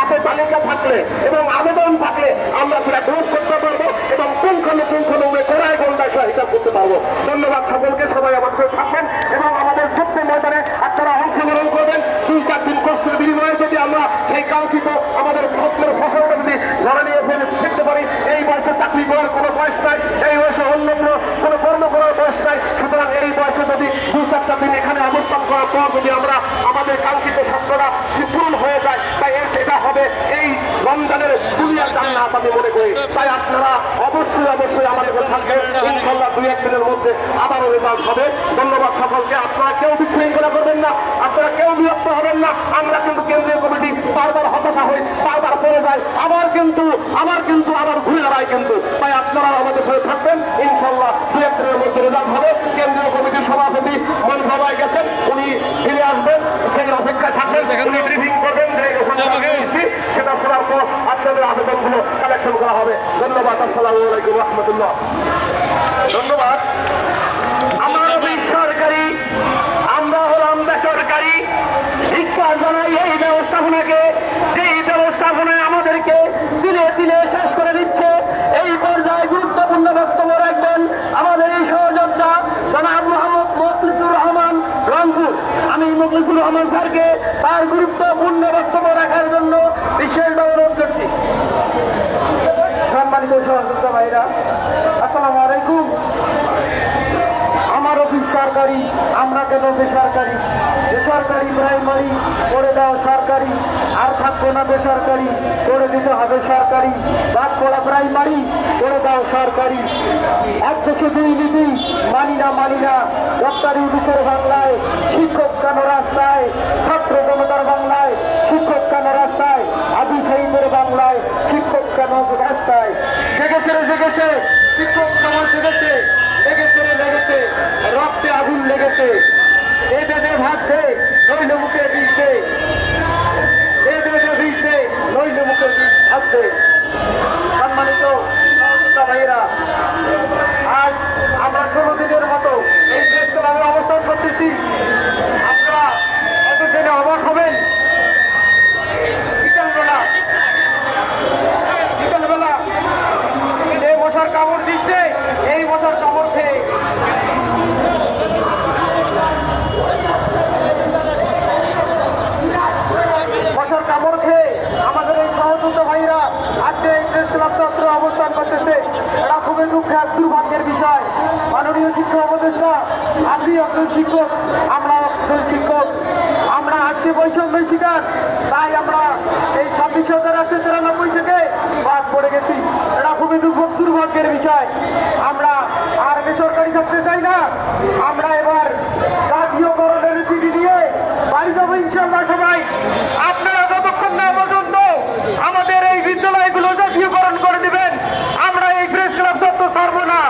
হাতে তালিকা থাকলে এবং আবেদন থাকলে আমরা সেটা গ্রহণ করতে পারবো এবং পুঙ্খানুপুঙ্খানুভাবে কোরায় গন্ডায় হিসাব করতে পারবো। ধন্যবাদ সকলকে, সবাই আমার সাথে থাকবেন এবং আমাদের ছোট্ট ময়দানে আপনারা অংশগ্রহণ করবেন। 2-4 দিন কষ্টের বিনিময়ে যদি আমরা সেই কাঙ্ক্ষিত আমাদের স্বপ্নের ফসলটা যদি ঘরে নিয়ে ফিরতে পারি, এই বয়সে চাকরি করার কোনো বয়স নাই, এই বয়সে অন্যান্য কোনো কর্ম করার বয়স নাই। সুতরাং এই বয়সে যদি 2-4টা দিন এখানে অবস্থান করার পর যদি আমরা আমাদের কাঙ্ক্ষিত স্বপ্নটা পূরণ হয়ে যায়, তাই এটা হবে এই রমজানের দুনিয়ার জান্নাত আমি মনে করি। তাই আপনারা অবশ্যই আমাদের সাথে থাকবেন। ইনশাআল্লাহ 2-1 দিনের মধ্যে আবারও রেজাল্ট হবে। ধন্যবাদ সকলকে। আপনারা কেউ বিশৃঙ্খলা করবেন না, আপনারা কেউ বিরক্ত হবেন না। আমরা কিন্তু কেন্দ্রীয় কমিটি বারবার হতাশা হই, বারবার পড়ে যায়, আবার ঘুরে দাঁড়ায় কিন্তু। তাই আপনারা আমাদের সাথে থাকবেন। ইনশাআল্লাহ 2-1 দিনের মধ্যে রেজাল্ট হবে। কেন্দ্রীয় কমিটির সভাপতি মনসভায় গেছেন, উনি ফিরে আসবেন, সেই অপেক্ষায় থাকবেন। উনি ব্রিফিং করবেন, সেটা শোনার পর আপনাদের আবেদনগুলো কালেকশন করা হবে। ধন্যবাদ। আসসালামু আলাইকুম রহমতুল্লাহ। ধন্যবাদ। আমরা বেসরকারি, আমরা হলাম বেসরকারি। শিক্ষা জানাই এই ব্যবস্থাপনাকে, যেই ব্যবস্থাপনায় আমাদেরকে দিনে দিনে শেষ করে দিচ্ছে। এই পর্যায়ে গুরুত্বপূর্ণ বক্তব্য রাখবেন আমাদের এই সহযোদ্ধা জনাব মোহাম্মদ মুখলিসুর রহমান রংপুর। আমি মুখলিসুর রহমান স্যারকে তার গুরুত্বপূর্ণ বক্তব্য রাখার জন্য বিশেষভাবে অনুরোধ করছি। সম্মানিত সহযোদ্ধা ভাইরা, আসসালামু আলাইকুম। আমার অফিস সরকারি, আমরা কেন বেসরকারি? বেসরকারি প্রাইমারি করে দাও সরকারি, আর থাকবো না বেসরকারি, করে দিতে হবে সরকারি। বাদপড়া প্রাইমারি করে দাও সরকারি। 1 দেশে 2 নীতি মানি না। ডক্টর ইউনুসের বাংলায় শিক্ষক কেন রাস্তায়, ছাত্র জনতার বাংলায় শিক্ষক কেন রাস্তায়, আবু সাইদের বাংলায় শিক্ষক কেন রাস্তায়? জেগেছে শিক্ষক সমাজ লেগেছে, রক্তে আগুন লেগেছে। এ দেশে ভাগছে নইল মুখে বিষছে, এ দেশে বিষছে নইল মুখে বিষ থাকছে। সম্মানিত ভাইয়েরা, আজ আমরা 16 দিনের মতো এই প্রেস ক্লাবে অবস্থান করতেছি। আপনারা কত জেনে অবাক হবেন, বিকালবেলা যে মশার কামড় দিচ্ছে, এই মশার কামড় খেয়ে আমাদের এই সহযোদ্ধা ভাইরা আজকে এই প্রেস ক্লাব চত্বরে অবস্থান করতেছে। এটা খুবই দুর্ভাগ্যের বিষয়। মাননীয় শিক্ষা উপদেষ্টা, আপনি একজন শিক্ষক, আমরা একজন শিক্ষক, আমরা আজকে বৈষম্যের শিকার। তাই আমরা এই 26,893 থেকে বাদ পড়ে গেছি। এটা খুবই দুর্ভাগ্যের বিষয়। আমরা আর বেসরকারি থাকতে চাই না। আমরা এবার জাতীয়করণের চিঠি দিয়ে বাড়ি যাবো ইনশাল্লাহ সবাই। আপনারা যতক্ষণ না পর্যন্ত আমাদের এই বিদ্যালয়গুলো জাতীয়করণ করে দিবেন, আমরা এই প্রেস ক্লাব চত্বর ছাড়বো না।